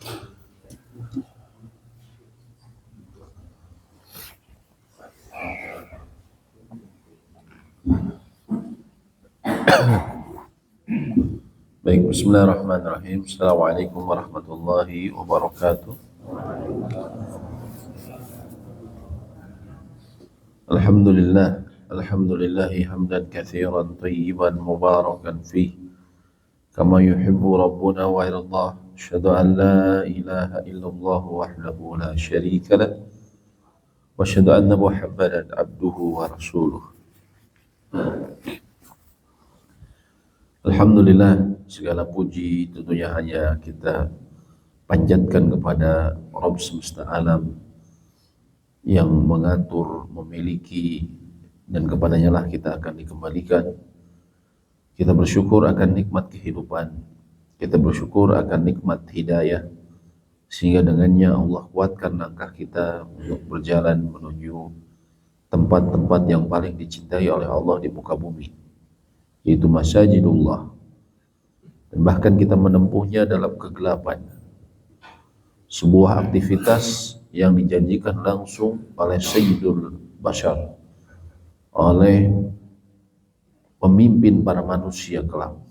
Baik, bismillahirrahmanirrahim. Assalamualaikum warahmatullahi wabarakatuh. Alhamdulillah, alhamdulillahi hamdan katsiran tayyiban mubarakan fih, kama yuhibbu rabbuna wa yardah. Asyhadu an la ilaha illallah wahdahu la syarika lah, wa asyhadu anna Muhammadan abduhu wa rasuluh. Alhamdulillah, segala puji tentunya hanya kita panjatkan kepada Rabb semesta alam yang mengatur, memiliki, dan kepadanya lah kita akan dikembalikan. Kita bersyukur akan nikmat kehidupan, kita bersyukur akan nikmat hidayah, sehingga dengannya Allah kuatkan langkah kita untuk berjalan menuju tempat-tempat yang paling dicintai oleh Allah di muka bumi, yaitu masajidullah. Dan bahkan kita menempuhnya dalam kegelapan, sebuah aktivitas yang dijanjikan langsung oleh Sayyidul Bashar, oleh pemimpin para manusia kelak,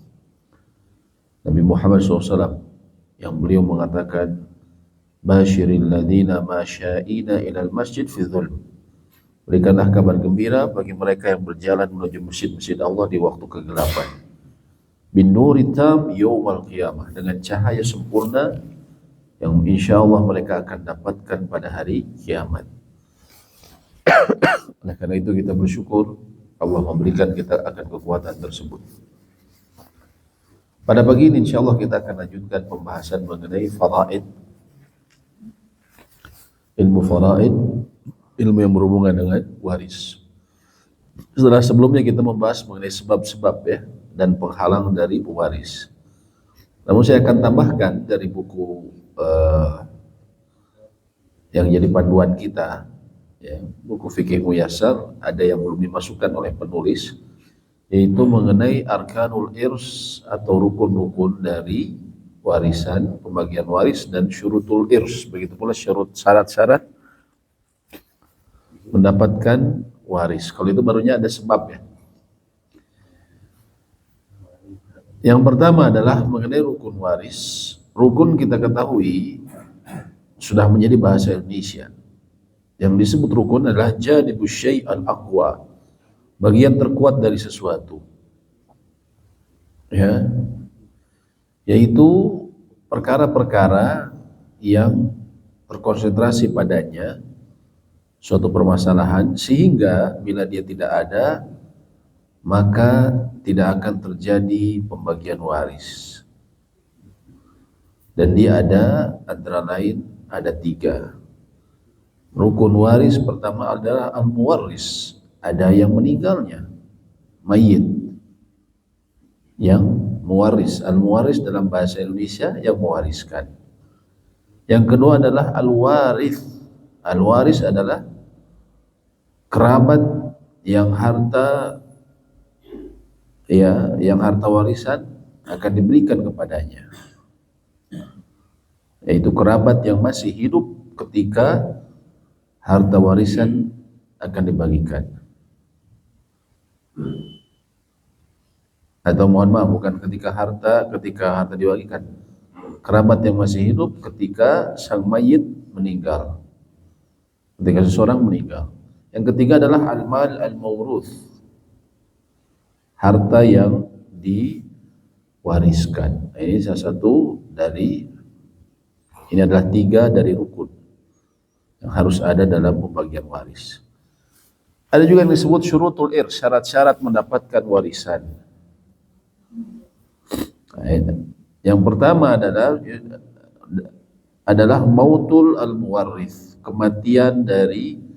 Nabi Muhammad SAW, yang beliau mengatakan, Basyiril ladhina masya'ina ilal masjid fi dhulm. Berikanlah kabar gembira bagi mereka yang berjalan menuju masjid-masjid Allah di waktu kegelapan. Bin nuri tam yawmal qiyamah, dengan cahaya sempurna yang insya Allah mereka akan dapatkan pada hari kiamat. Oleh karena itu kita bersyukur Allah memberikan kita akan kekuatan tersebut. Pada pagi ini insya Allah kita akan lanjutkan pembahasan mengenai faraid, ilmu faraid, ilmu yang berhubungan dengan waris. Setelah sebelumnya kita membahas mengenai sebab-sebab ya dan penghalang dari pewaris. Namun saya akan tambahkan dari buku yang jadi panduan kita, ya, buku Fikih Muyassar, ada yang belum dimasukkan oleh penulis, yaitu mengenai arkanul irs atau rukun-rukun dari warisan, pembagian waris, dan syurutul irs, begitu pula syarat-syarat mendapatkan waris. Kalau itu barunya ada sebab ya. Yang pertama adalah mengenai rukun waris. Rukun kita ketahui sudah menjadi bahasa Indonesia. Yang disebut rukun adalah janibus syai' al-aqwa, bagian terkuat dari sesuatu. Ya. Yaitu perkara-perkara yang terkonsentrasi padanya suatu permasalahan, sehingga bila dia tidak ada maka tidak akan terjadi pembagian waris. Dan dia ada antara lain ada 3 rukun waris. Pertama adalah al-muwarris, ada yang meninggalnya, mayit yang mewaris. Al-muwarris dalam bahasa Indonesia yang mewariskan. Yang kedua adalah al-warith. Al-waris adalah kerabat yang harta warisan akan diberikan kepadanya, yaitu kerabat yang masih hidup ketika harta warisan akan dibagikan. Atau mohon maaf, bukan ketika harta dibagikan, kerabat yang masih hidup ketika sang mayit meninggal, ketika seseorang meninggal. Yang ketiga adalah al-mal al-mawruth, harta yang diwariskan. Ini salah satu dari, ini adalah 3 dari rukun yang harus ada dalam pembagian waris. Ada juga yang disebut syurutul irs, syarat-syarat mendapatkan warisan. Yang pertama adalah mautul al-muwarris, kematian dari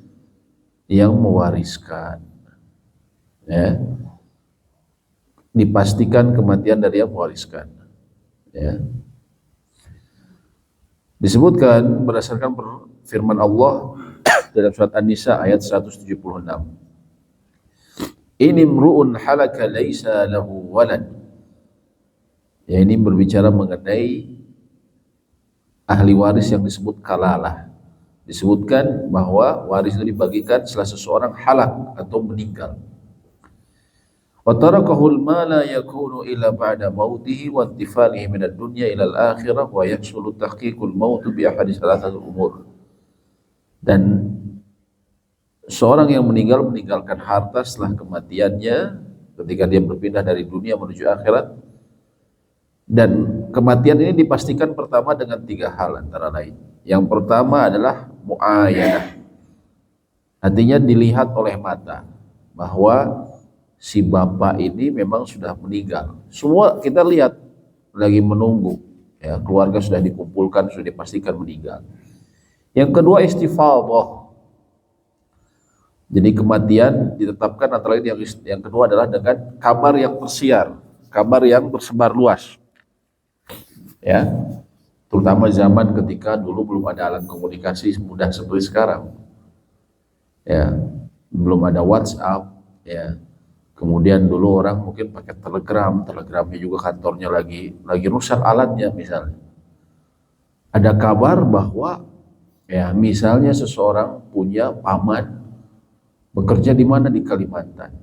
yang mewariskan. Ya. Dipastikan kematian dari yang mewariskan. Ya. Disebutkan berdasarkan firman Allah dalam surat An-Nisa ayat 176. Ini mru'un halaka laisa lahu walad. Ya, ini berbicara mengenai ahli waris yang disebut kalalah. Disebutkan bahwa waris itu dibagikan setelah seseorang halak atau meninggal. Wa tarakahul ma la yakunu illa ba'da mautihi wa intifalihi min ad-dunya ila al-akhirah wa yahsulu tahqiqul maut bi ahadi thalathatil umur. Dan seorang yang meninggalkan harta setelah kematiannya ketika dia berpindah dari dunia menuju akhirat, dan kematian ini dipastikan pertama dengan 3 hal antara lain. Yang pertama adalah muayyanah, artinya dilihat oleh mata bahwa si bapak ini memang sudah meninggal. Semua kita lihat lagi menunggu, ya, keluarga sudah dikumpulkan, sudah dipastikan meninggal. Yang kedua istifadhah. Jadi kematian ditetapkan antara lain, yang kedua adalah dengan kabar yang tersiar, kabar yang tersebar luas. Ya, terutama zaman ketika dulu belum ada alat komunikasi mudah seperti sekarang. Ya, belum ada WhatsApp, ya. Kemudian dulu orang mungkin pakai telegramnya juga kantornya lagi rusak alatnya misalnya. Ada kabar bahwa ya misalnya seseorang punya paman bekerja di mana di Kalimantan.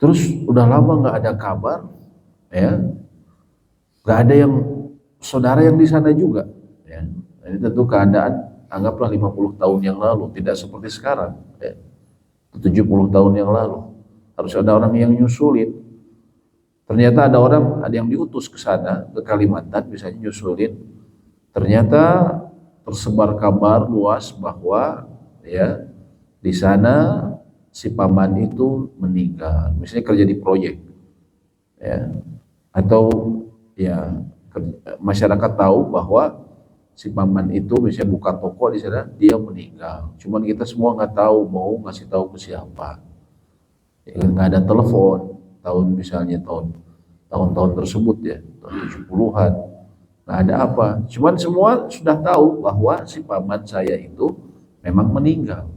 Terus udah lama nggak ada kabar, ya, nggak ada yang saudara yang di sana juga. Ya. Ini tentu keadaan anggaplah 50 tahun yang lalu, tidak seperti sekarang. Ya. 70 tahun yang lalu. Harus ada orang yang nyusulin. Ternyata ada yang diutus ke sana, ke Kalimantan, misalnya nyusulin. Ternyata tersebar kabar luas bahwa ya di sana si paman itu meninggal. Misalnya kerja di proyek, ya, atau ya masyarakat tahu bahwa si paman itu misalnya buka toko di sana, dia meninggal. Cuman kita semua nggak tahu, mau ngasih tahu ke siapa. Ya, nggak ada telepon misalnya tahun-tahun tersebut, ya, tahun 70-an, nggak ada apa. Cuman semua sudah tahu bahwa si paman saya itu memang meninggal.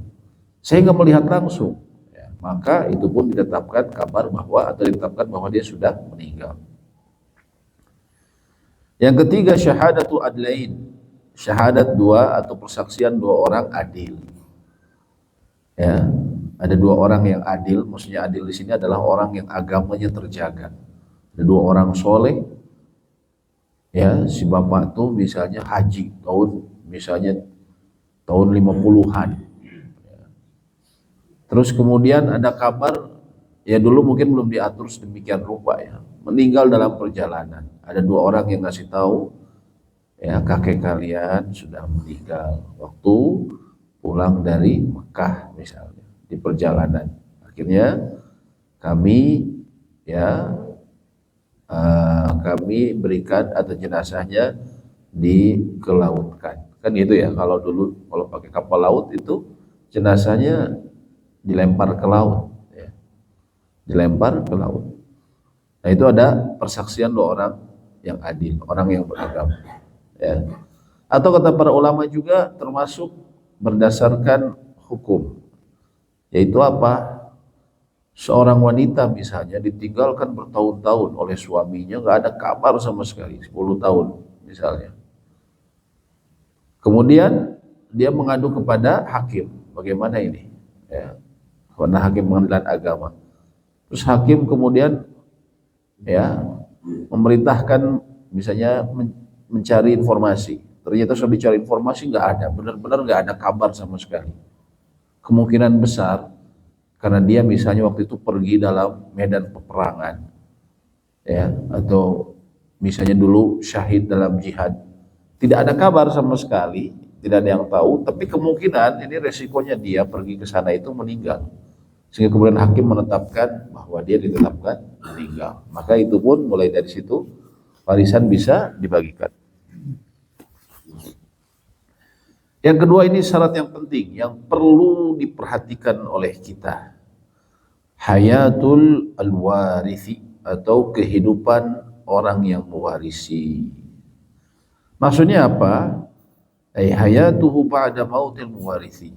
Saya nggak melihat langsung, ya, maka itu pun ditetapkan bahwa dia sudah meninggal. Yang ketiga syahadatu adlain, syahadat dua atau persaksian 2 orang adil. Ya, ada 2 orang yang adil. Maksudnya adil di sini adalah orang yang agamanya terjaga. Ada 2 orang soleh, ya, si bapak tuh misalnya haji tahun 50-an. Terus kemudian ada kabar, ya dulu mungkin belum diatur sedemikian rupa, ya, meninggal dalam perjalanan. Ada 2 orang yang ngasih tahu, ya, kakek kalian sudah meninggal waktu pulang dari Mekah misalnya, di perjalanan. Akhirnya kami berikan atau jenazahnya dikelautkan. Kan gitu ya, kalau dulu kalau pakai kapal laut itu jenazahnya dilempar ke laut, ya. Dilempar ke laut. Nah, itu ada persaksian 2 orang yang adil, orang yang beragama, ya. Atau kata para ulama juga termasuk berdasarkan hukum, yaitu apa? Seorang wanita misalnya ditinggalkan bertahun-tahun oleh suaminya, nggak ada kabar sama sekali, 10 tahun misalnya. Kemudian dia mengadu kepada hakim, bagaimana ini? Ya, kepada hakim pengadilan agama. Terus hakim kemudian, ya, memerintahkan misalnya mencari informasi. Ternyata sudah dicari informasi, nggak ada, benar-benar nggak ada kabar sama sekali. Kemungkinan besar karena dia misalnya waktu itu pergi dalam medan peperangan, ya, atau misalnya dulu syahid dalam jihad. Tidak ada kabar sama sekali, tidak ada yang tahu, tapi kemungkinan ini resikonya dia pergi ke sana itu meninggal. Sehingga kemudian hakim menetapkan bahwa dia ditetapkan meninggal. Maka itu pun mulai dari situ warisan bisa dibagikan. Yang kedua, ini syarat yang penting yang perlu diperhatikan oleh kita. Hayatul al-warithi, atau kehidupan orang yang mewarisi. Maksudnya apa? Hayatuhu ba'da mautil muwarisi,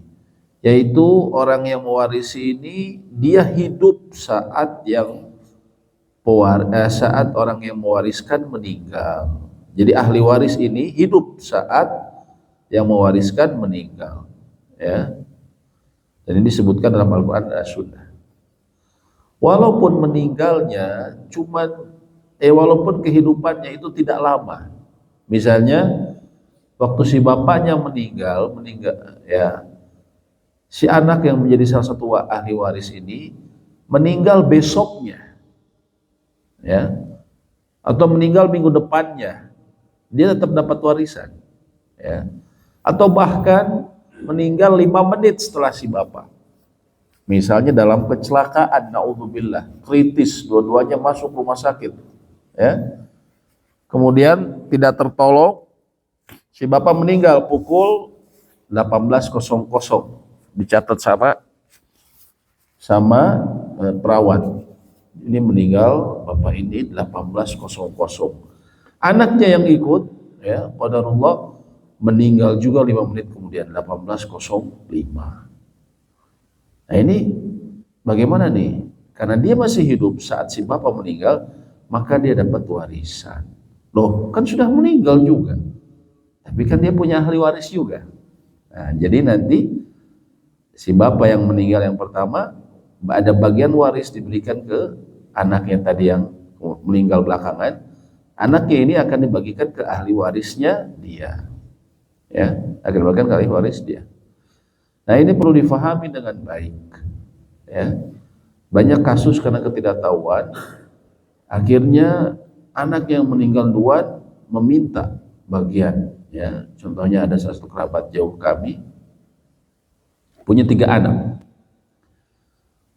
yaitu orang yang mewarisi ini dia hidup saat orang yang mewariskan meninggal. Jadi ahli waris ini hidup saat yang mewariskan meninggal, ya. Dan ini disebutkan dalam Al-Quran dan Sunnah. Walaupun meninggalnya walaupun kehidupannya itu tidak lama. Misalnya waktu si bapaknya meninggal ya, si anak yang menjadi salah satu ahli waris ini meninggal besoknya, ya, atau meninggal minggu depannya, dia tetap dapat warisan, ya. Atau bahkan meninggal 5 menit setelah si bapak. Misalnya dalam kecelakaan, naudzubillah, kritis, dua-duanya masuk rumah sakit, ya. Kemudian tidak tertolong, si bapak meninggal pukul 18.00, dicatat sama perawat. Ini meninggal bapak ini 18.00. Anaknya yang ikut, ya, qadarullah, meninggal juga 5 menit kemudian, 18.05. Nah ini bagaimana nih? Karena dia masih hidup saat si bapak meninggal, maka dia dapat warisan. Loh, kan sudah meninggal juga, tapi kan dia punya ahli waris juga. Nah, jadi nanti si bapak yang meninggal yang pertama, ada bagian waris diberikan ke anaknya tadi yang meninggal belakangan. Anaknya ini akan dibagikan ke ahli warisnya dia, ya, akan dibagikan ke ahli waris dia. Nah ini perlu difahami dengan baik, ya. Banyak kasus karena ketidaktahuan, akhirnya anak yang meninggal duluan meminta bagian, ya. Contohnya ada salah satu kerabat jauh kami punya 3 anak.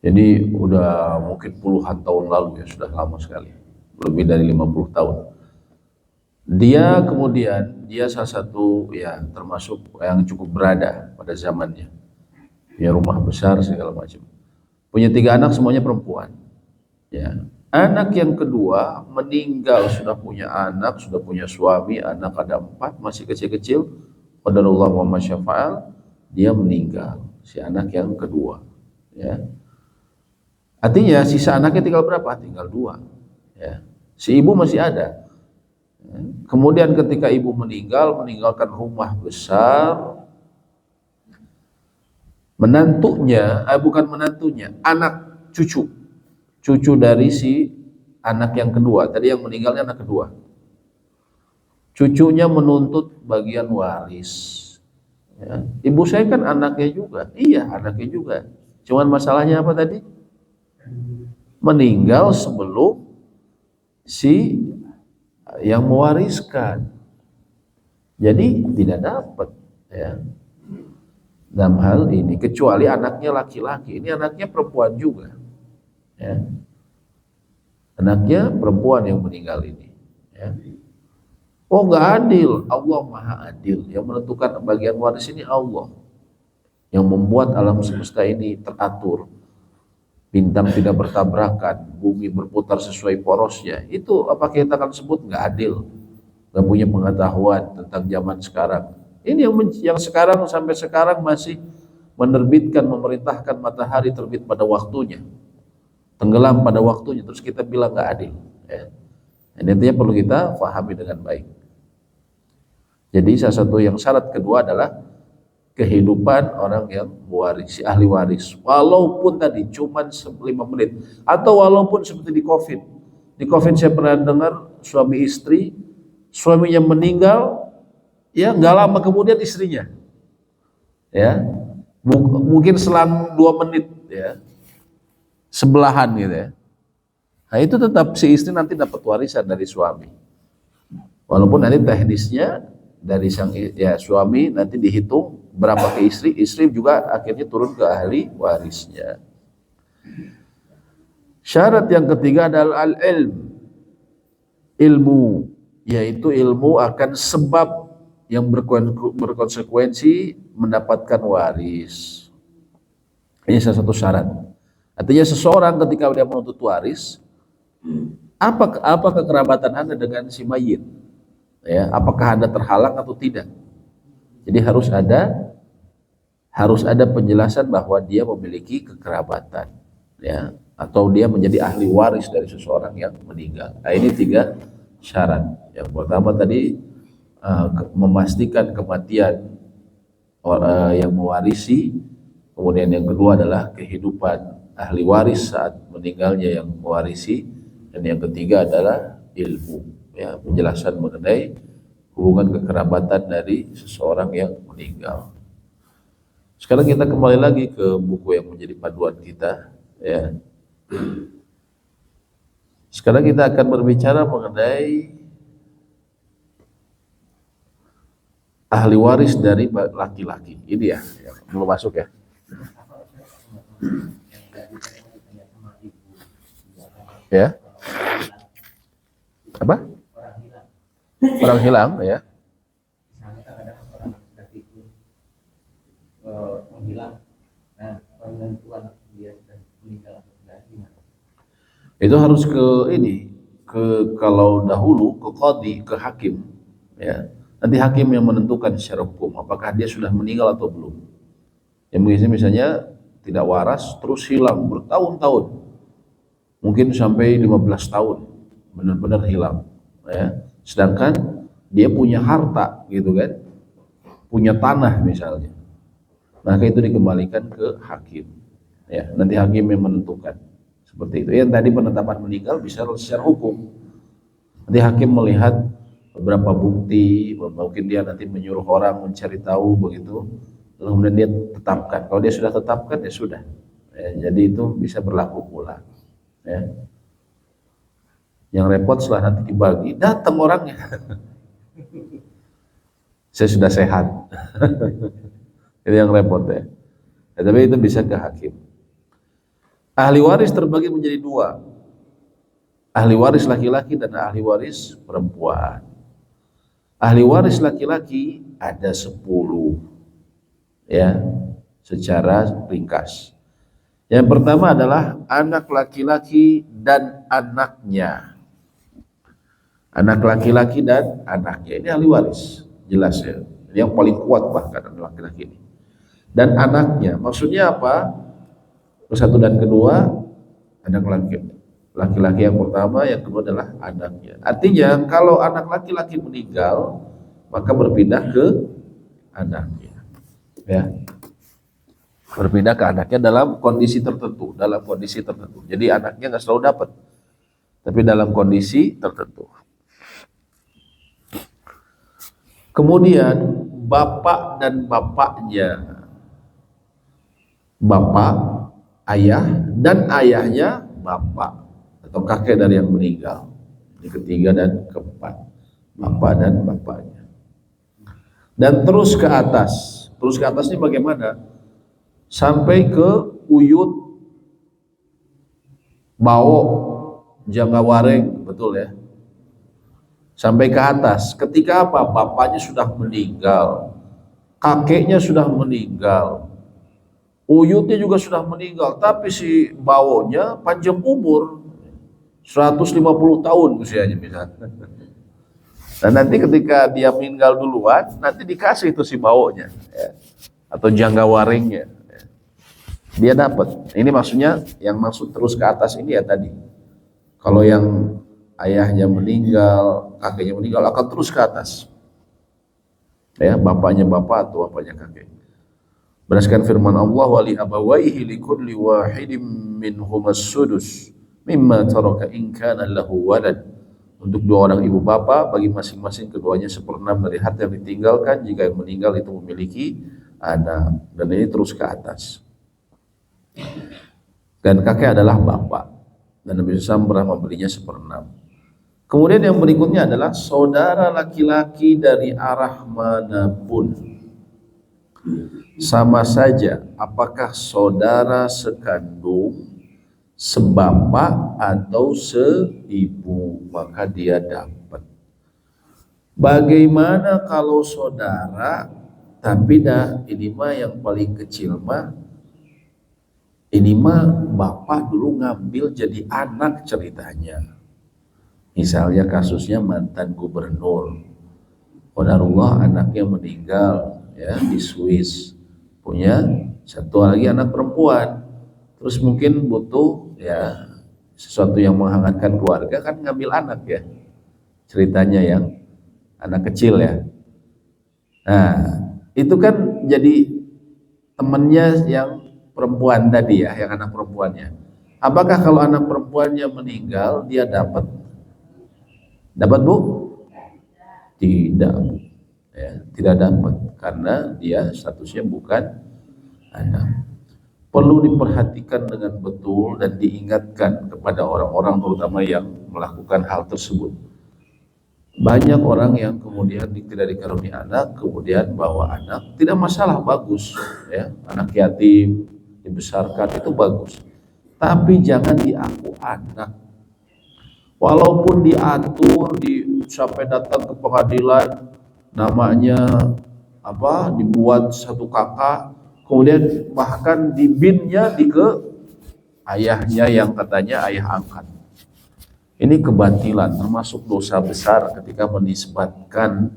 Jadi udah mungkin puluhan tahun lalu, ya, sudah lama sekali, lebih dari 50 tahun. Dia salah satu, ya, termasuk yang cukup berada pada zamannya. Punya rumah besar segala macam. Punya 3 anak, semuanya perempuan. Ya. Anak yang kedua meninggal, sudah punya anak, sudah punya suami, anak ada 4, masih kecil-kecil. Qadarullah wa masyafa'al, dia meninggal, si anak yang kedua. Ya. Artinya sisa anaknya tinggal berapa? Tinggal 2. Ya. Si ibu masih ada. Ya. Kemudian ketika ibu meninggalkan rumah besar, anak cucu dari si anak yang kedua, tadi yang meninggalnya anak kedua, cucunya menuntut bagian waris, ya. Ibu saya kan anaknya juga, iya anaknya juga, cuman masalahnya apa tadi? Meninggal sebelum si yang mewariskan, jadi tidak dapat, ya. Dalam hal ini, kecuali anaknya laki-laki, ini anaknya perempuan juga, ya. Anaknya perempuan yang meninggal ini, ya. Oh, nggak adil, Allah Maha Adil, yang menentukan bagian waris ini Allah, yang membuat alam semesta ini teratur, bintang tidak bertabrakan, bumi berputar sesuai porosnya. Itu apa kita akan sebut nggak adil, nggak punya pengetahuan tentang zaman sekarang. Ini yang sekarang sampai sekarang masih memerintahkan matahari terbit pada waktunya, tenggelam pada waktunya, terus kita bilang nggak adil, ya. Ini intinya perlu kita pahami dengan baik. Jadi salah satu yang syarat kedua adalah kehidupan orang yang mewarisi, ahli waris, walaupun tadi cuma 5 menit, atau walaupun seperti di COVID saya pernah dengar suami istri, suaminya meninggal, ya, nggak lama kemudian istrinya, ya, mungkin selang 2 menit, ya, sebelahan gitu, ya. Nah itu tetap si istri nanti dapat warisan dari suami, walaupun nanti teknisnya dari suami nanti dihitung berapa ke istri, istri juga akhirnya turun ke ahli warisnya. Syarat yang ketiga adalah ilmu, yaitu ilmu akan sebab yang berkonsekuensi mendapatkan waris. Ini salah satu syarat. Artinya seseorang ketika dia menuntut waris, apa kekerabatan Anda dengan si mayit? Ya, apakah Anda terhalang atau tidak? Jadi harus ada penjelasan bahwa dia memiliki kekerabatan, ya, atau dia menjadi ahli waris dari seseorang yang meninggal. Nah, ini 3 syarat. Yang pertama tadi memastikan kematian orang yang mewarisi, kemudian yang kedua adalah kehidupan ahli waris saat meninggalnya yang mewarisi, dan yang ketiga adalah ilmu, ya, penjelasan mengenai hubungan kekerabatan dari seseorang yang meninggal. Sekarang kita kembali lagi ke buku yang menjadi panduan kita, ya. Sekarang kita akan berbicara mengenai ahli waris dari laki-laki. Ini ya, belum masuk ya. Ya. Apa? Orang hilang, ya. Itu harus ke ini, kalau dahulu ke qadhi, ke hakim, ya. Nanti hakim yang menentukan secara hukum apakah dia sudah meninggal atau belum. Yang misalnya tidak waras terus hilang bertahun-tahun, mungkin sampai 15 tahun benar-benar hilang, ya. Sedangkan dia punya harta gitu kan, punya tanah misalnya, maka itu dikembalikan ke hakim, ya. Nanti hakim yang menentukan seperti itu. Yang tadi penetapan meninggal bisa secara hukum, nanti hakim melihat beberapa bukti, mungkin dia nanti menyuruh orang mencari tahu begitu, lalu kemudian dia tetapkan. Kalau dia sudah tetapkan ya sudah, ya, jadi itu bisa berlaku pula, ya. Yang repot setelah nanti dibagi datang orangnya saya sudah sehat itu yang repot, ya. Ya, tapi itu bisa ke hakim. Ahli waris terbagi menjadi dua, ahli waris laki-laki dan ahli waris perempuan. Ahli waris laki-laki ada 10, ya, secara ringkas. Yang pertama adalah anak laki-laki dan anaknya. Anak laki-laki dan anaknya, ini ahli waris, jelas ya. Ini yang paling kuat bahkan anak laki-laki ini. Dan anaknya, maksudnya apa? Satu dan kedua, anak laki-laki yang pertama, yang kedua adalah anaknya. Artinya kalau anak laki-laki meninggal, maka berpindah ke anaknya, ya. Berpindah ke anaknya dalam kondisi tertentu, Jadi anaknya nggak selalu dapat, tapi dalam kondisi tertentu. Kemudian bapak dan bapaknya, bapak, ayah, dan ayahnya bapak atau kakek dari yang meninggal. Yang ketiga dan keempat, bapak dan bapaknya. Dan terus ke atas. Terus ke atasnya bagaimana? Sampai ke uyut, bau, jangga wareng, betul ya? Sampai ke atas. Ketika apa? Bapaknya sudah meninggal, kakeknya sudah meninggal, uyutnya juga sudah meninggal, tapi si baunya panjang umur, 150 tahun usianya misalnya. Dan nanti ketika dia meninggal duluan, nanti dikasih itu si baunya, ya, atau jangga waringnya, ya. Dia dapat. Ini maksudnya, yang maksud terus ke atas ini ya tadi. Kalau yang ayahnya meninggal, kakeknya meninggal, akan terus ke atas, ya, bapaknya bapak atau bapaknya kakek. Berdasarkan firman Allah, wali abawaihi likulli wahidin minhumas sudus mimma taraka in kana lahu walad. Untuk dua orang ibu bapa, bagi masing-masing keduanya 1/6 dari harta yang ditinggalkan jika yang meninggal itu memiliki anak. Dan ini terus ke atas. Dan kakek adalah bapak, dan Nabi SAW pernah memberinya 1/6. Kemudian yang berikutnya adalah saudara laki-laki dari arah manapun. Sama saja apakah saudara sekandung, sebapak atau seibu, maka dia dapat. Bagaimana kalau saudara, tapi ini mah yang paling kecil mah, ini mah bapak dulu ngambil jadi anak ceritanya. Misalnya kasusnya mantan gubernur, qadarullah anaknya meninggal, ya, di Swiss, punya satu lagi anak perempuan, terus mungkin butuh, ya, sesuatu yang menghangatkan keluarga, kan ngambil anak, ya. ceritanya yang anak kecil ya. Nah, itu kan jadi temannya yang perempuan tadi ya, yang anak perempuannya. Apakah kalau anak perempuannya meninggal dia dapat? Dapat Bu? Tidak Bu. Ya, tidak dapat karena dia statusnya bukan anak. Perlu diperhatikan dengan betul dan diingatkan kepada orang-orang terutama yang melakukan hal tersebut. Banyak orang yang kemudian tidak dikaruniai anak, kemudian bawa anak, tidak masalah, bagus ya, anak yatim dibesarkan itu bagus. Tapi jangan diaku anak. Walaupun diatur sampai datang ke pengadilan namanya apa, dibuat satu kakak, kemudian bahkan di binnya ke ayahnya yang katanya ayah angkat. Ini kebatilan, termasuk dosa besar ketika menisbatkan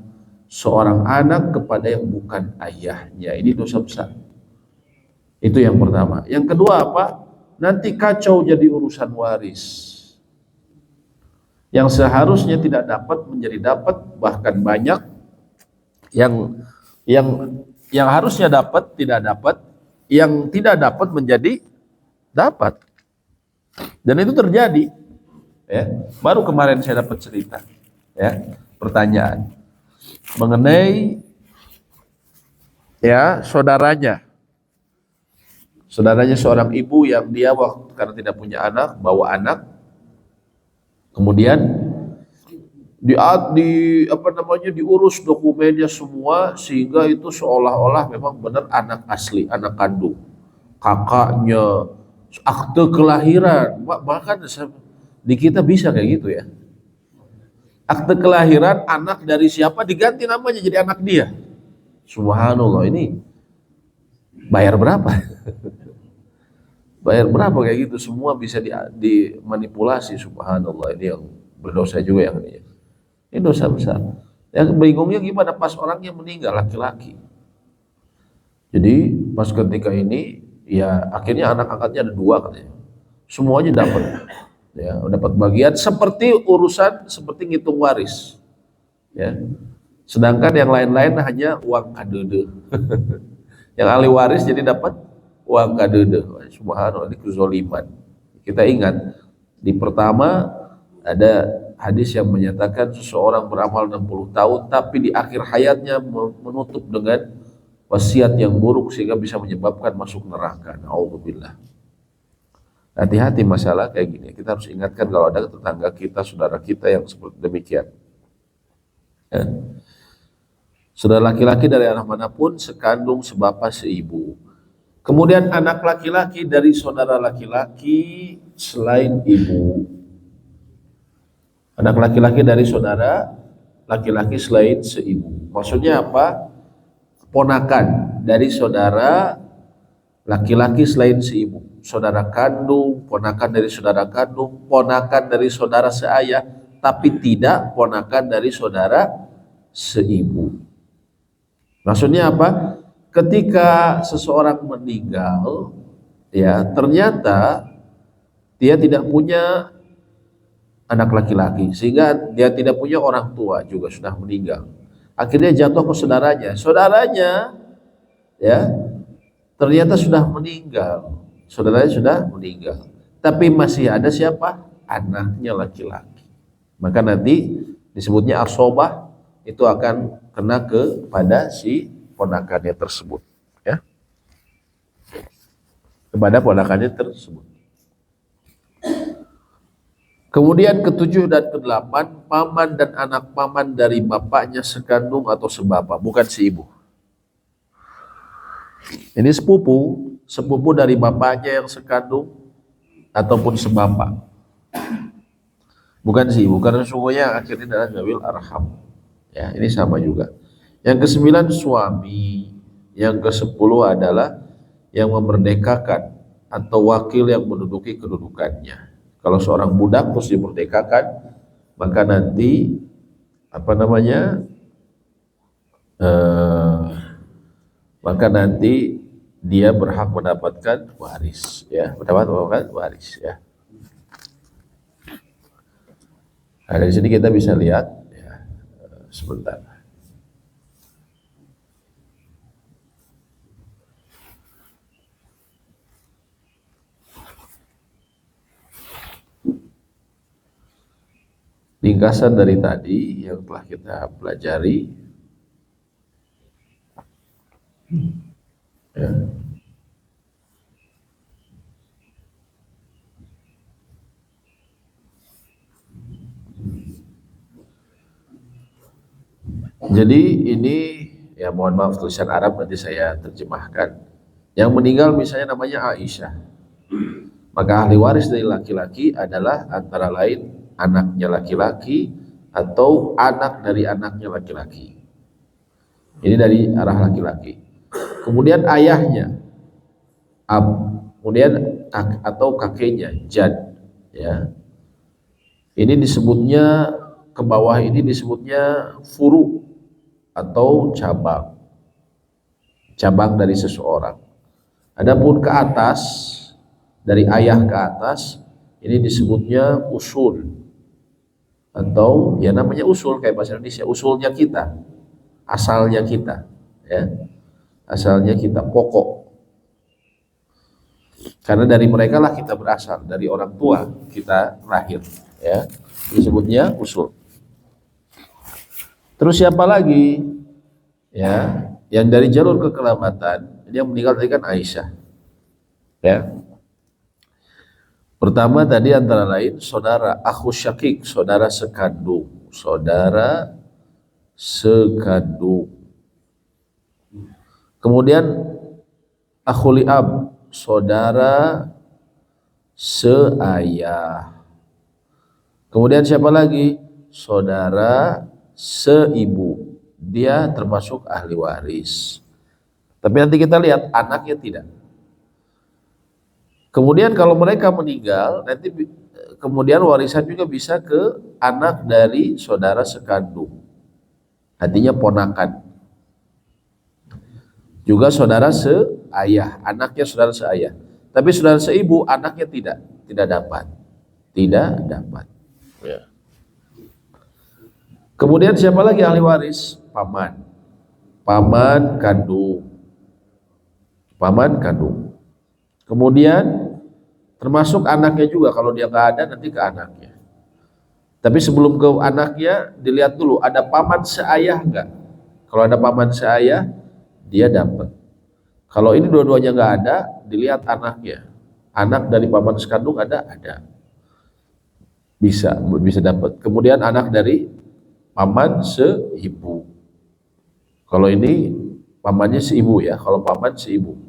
seorang anak kepada yang bukan ayahnya. Ini dosa besar. Itu yang pertama. Yang kedua apa? Nanti kacau jadi urusan waris. Yang seharusnya tidak dapat menjadi dapat, bahkan banyak yang harusnya dapat tidak dapat, yang tidak dapat menjadi dapat. Dan itu terjadi. Ya, baru kemarin saya dapat cerita, ya, pertanyaan mengenai ya saudaranya seorang ibu yang dia waktu karena tidak punya anak, bawa anak, kemudian diurus dokumennya semua sehingga itu seolah-olah memang benar anak asli, anak kandung, kakaknya, akte kelahiran, bahkan di kita bisa kayak gitu ya. Akte kelahiran anak dari siapa diganti namanya jadi anak dia. Subhanallah, ini bayar berapa? Bayar berapa kayak gitu, semua bisa dimanipulasi. Subhanallah, ini yang berdosa juga yang ini. Ini dosa besar. Yang bingungnya gimana pas orangnya meninggal laki-laki. Jadi pas ketika ini ya akhirnya anak angkatnya ada 2 katanya. Semuanya dapat. Ya, dapat bagian seperti urusan seperti ngitung waris. Ya. Sedangkan yang lain-lain hanya uang kadede. Yang ahli waris jadi dapat uang kadede. Subhanallah, ini kezaliman. Kita ingat di pertama ada hadis yang menyatakan seseorang beramal 60 tahun tapi di akhir hayatnya menutup dengan wasiat yang buruk sehingga bisa menyebabkan masuk neraka. Nauzubillah. Hati-hati masalah kayak gini. Kita harus ingatkan kalau ada tetangga kita, saudara kita yang seperti demikian. Ya. Saudara laki-laki dari anak manapun sekandung, sebapak, seibu. Kemudian anak laki-laki dari saudara laki-laki selain ibu. Anak laki-laki dari saudara laki-laki selain seibu. Maksudnya apa? Ponakan dari saudara laki-laki selain seibu. Saudara kandung, ponakan dari saudara kandung, ponakan dari saudara seayah, tapi tidak ponakan dari saudara seibu. Maksudnya apa? Ketika seseorang meninggal, ya ternyata dia tidak punya anak laki-laki, sehingga dia tidak punya orang tua juga sudah meninggal. Akhirnya jatuh ke saudaranya. Saudaranya, ya ternyata sudah meninggal. Saudaranya sudah meninggal, tapi masih ada siapa? Anaknya laki-laki. Maka nanti disebutnya asobah, itu akan kena kepada si ponakannya tersebut, ya, kepada ponakannya tersebut. Kemudian ke-7 dan ke-8, paman dan anak paman dari bapaknya sekandung atau sebapak, bukan si ibu. Ini sepupu dari bapaknya yang sekandung ataupun sebapak, bukan si ibu, karena sungguhnya akhirnya adalah zawil arham. Ya, ini sama juga. Yang ke-9 suami, yang ke-10 adalah yang memerdekakan atau wakil yang menduduki kedudukannya. Kalau seorang budak terus dimerdekakan, maka nanti maka nanti dia berhak mendapatkan waris, ya, mendapatkan waris, ya. Nah, dari sini kita bisa lihat, sebentar. Ringkasan dari tadi yang telah kita pelajari, ya. Jadi ini, ya mohon maaf tulisan Arab nanti saya terjemahkan. Yang meninggal misalnya namanya Aisyah, maka ahli waris dari laki-laki adalah antara lain anaknya laki-laki atau anak dari anaknya laki-laki. Ini dari arah laki-laki. Kemudian ayahnya, kemudian atau kakeknya, jad, ya. Ini disebutnya ke bawah ini disebutnya furu atau cabang dari seseorang. Adapun ke atas, dari ayah ke atas, ini disebutnya usul atau ya namanya usul kayak bahasa Indonesia, usulnya kita, asalnya kita, ya, asalnya kita, pokok. Karena dari mereka lah kita berasal, dari orang tua kita lahir, ya, disebutnya usul. Terus siapa lagi? Ya, yang dari jalur kekerabatan, yang meninggal tadi kan Aisyah. Ya. Pertama tadi antara lain saudara, akhu syakik, saudara sekandung, saudara sekandung. Kemudian akhul ab, saudara seayah. Kemudian siapa lagi? Saudara seibu, dia termasuk ahli waris. Tapi nanti kita lihat anaknya tidak. Kemudian kalau mereka meninggal, nanti kemudian warisan juga bisa ke anak dari saudara sekandung, artinya ponakan. Juga saudara seayah, anaknya saudara seayah. Tapi saudara seibu, anaknya tidak dapat. Ya. Kemudian siapa lagi ahli waris? Paman. Paman kandung. Kemudian termasuk anaknya juga, kalau dia nggak ada nanti ke anaknya. Tapi sebelum ke anaknya dilihat dulu ada paman seayah nggak. Kalau ada paman seayah dia dapat. Kalau ini dua-duanya nggak ada, dilihat anaknya. Anak dari paman sekandung ada, bisa dapat. Kemudian anak dari paman seibu. Kalau ini pamannya seibu ya, kalau paman seibu.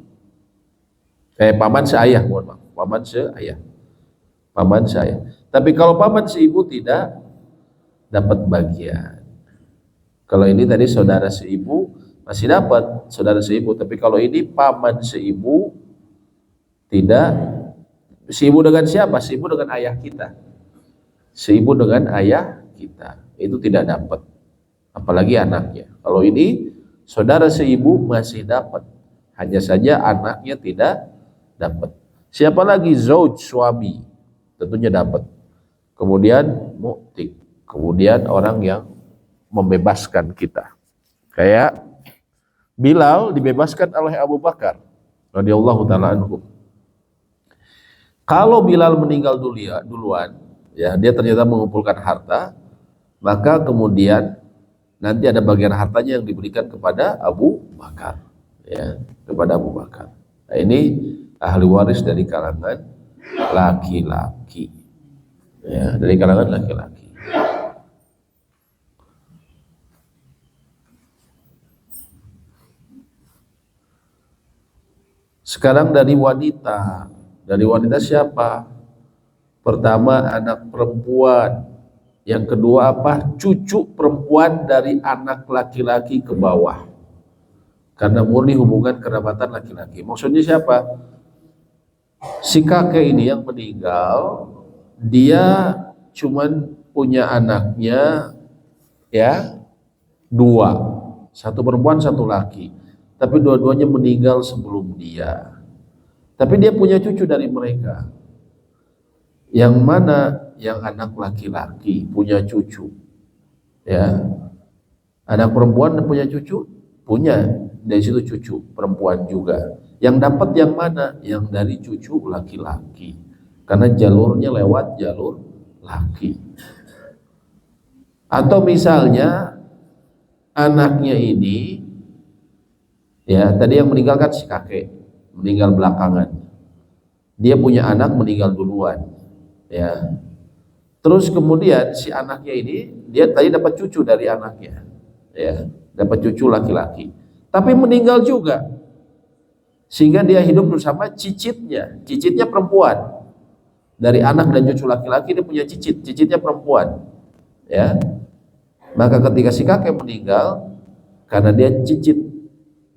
Paman seayah, mohon maaf. Paman seayah. Tapi kalau paman seibu tidak dapat bagian. Kalau ini tadi saudara seibu masih dapat saudara seibu, tapi kalau ini paman seibu tidak. Seibu dengan siapa? Seibu dengan ayah kita. Seibu dengan ayah kita itu tidak dapat, apalagi anaknya. Kalau ini saudara seibu masih dapat, hanya saja anaknya tidak dapat. Siapa lagi? Zauj, suami, tentunya dapat. Kemudian mu'tik, kemudian orang yang membebaskan kita, kayak Bilal dibebaskan oleh Abu Bakar radhiyallahu taala anhu. Kalau Bilal meninggal duluan, ya, dia ternyata mengumpulkan harta, maka kemudian nanti ada bagian hartanya yang diberikan kepada Abu Bakar, ya, kepada Abu Bakar. Nah, ini ahli waris dari kalangan laki-laki, ya, dari kalangan laki-laki. Sekarang dari wanita siapa? Pertama anak perempuan, yang kedua apa? Cucu perempuan dari anak laki-laki ke bawah, karena murni hubungan kerabatan laki-laki. Maksudnya siapa? Si kakek ini yang meninggal, dia cuman punya anaknya ya dua, satu perempuan satu laki, tapi dua-duanya meninggal sebelum dia. Tapi dia punya cucu dari mereka. Yang mana? Yang anak laki-laki punya cucu, ya. Anak perempuan punya cucu, punya dari situ cucu perempuan juga. Yang dapat yang mana? Yang dari cucu laki-laki, karena jalurnya lewat jalur laki. Atau misalnya anaknya ini, ya tadi yang meninggal kan si kakek, meninggal belakangan. Dia punya anak meninggal duluan, ya. Terus kemudian si anaknya ini, dia tadi dapat cucu dari anaknya, ya, dapat cucu laki-laki, tapi meninggal juga, sehingga dia hidup bersama cicitnya perempuan. Dari anak dan cucu laki-laki dia punya cicitnya perempuan, ya. Maka ketika si kakek meninggal, karena dia cicit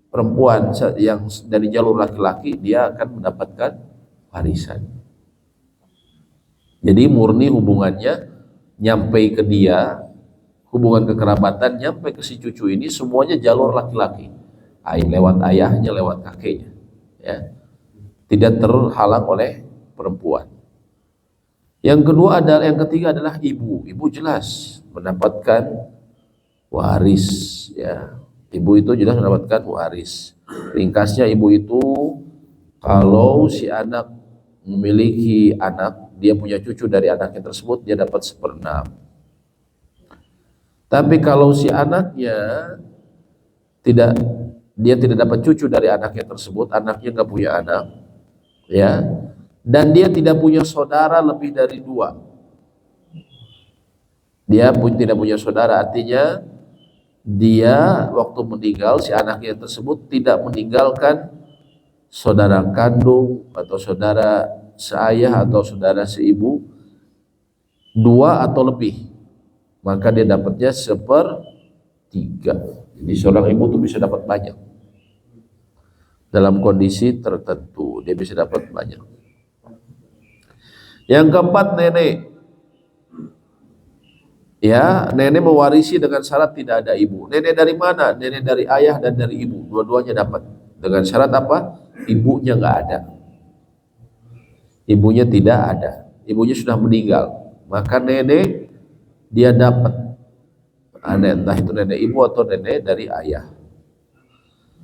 perempuan yang dari jalur laki-laki, dia akan mendapatkan warisan. Jadi murni hubungannya nyampe ke dia, hubungan kekerabatan nyampe ke si cucu ini semuanya jalur laki-laki, lewat ayahnya, lewat kakeknya, ya, tidak terhalang oleh perempuan. Yang ketiga adalah ibu. Ibu jelas mendapatkan waris, ya. Ibu itu jelas mendapatkan waris. Ringkasnya, ibu itu kalau si anak memiliki anak, dia punya cucu dari anaknya tersebut, dia dapat 1/6. Tapi kalau si anaknya dia tidak dapat cucu dari anaknya tersebut, anaknya nggak punya anak, ya, dan dia tidak punya saudara lebih dari 2. Dia pun tidak punya saudara, artinya dia waktu meninggal, si anaknya tersebut tidak meninggalkan saudara kandung atau saudara seayah atau saudara seibu 2 atau lebih, maka dia dapatnya 1/3. Jadi seorang ibu tuh bisa dapat banyak dalam kondisi tertentu, dia bisa dapat banyak. Yang keempat, nenek. Ya, nenek mewarisi dengan syarat tidak ada ibu. Nenek dari mana? Nenek dari ayah dan dari ibu, dua-duanya dapat. Dengan syarat apa? Ibunya nggak ada. Ibunya tidak ada. Ibunya sudah meninggal. Maka nenek dia dapat. Entah itu nenek ibu atau nenek dari ayah.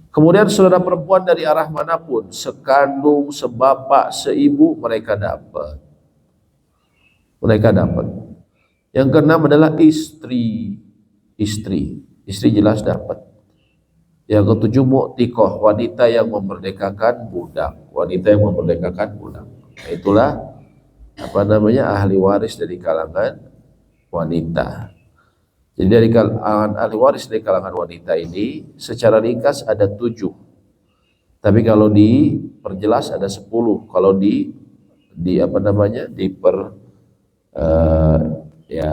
Kemudian saudara perempuan dari arah manapun, sekandung, sebapak, seibu, mereka dapat. Mereka dapat. Yang keenam adalah istri. Istri jelas dapat. Yang ketujuh, mu'tiqah, wanita yang memerdekakan budak. Wanita yang memerdekakan budak. Itulah ahli waris dari kalangan wanita. Jadi dari kalangan ahli waris dari kalangan wanita ini secara ringkas ada 7. Tapi kalau diperjelas ada 10. Kalau ya.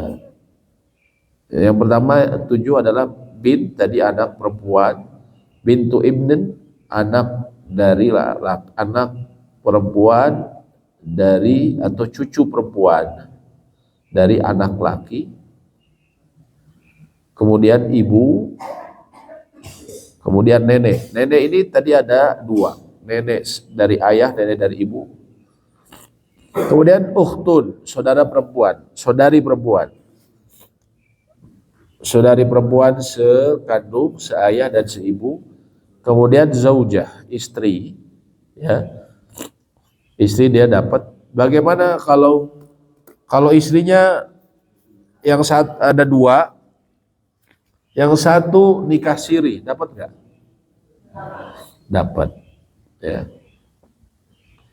Yang pertama 7 adalah bint, tadi anak perempuan, bintu ibnin, anak dari anak perempuan dari atau cucu perempuan dari anak laki. Kemudian ibu, kemudian nenek. Nenek ini tadi ada 2, nenek dari ayah, nenek dari ibu. Kemudian ukhtun, saudara perempuan, saudari perempuan. Saudari perempuan sekandung, seayah dan seibu. Kemudian zaujah, istri, ya. Istri dia dapat. Bagaimana kalau istrinya yang ada 2, yang satu nikah siri, dapat nggak? Dapat, ya.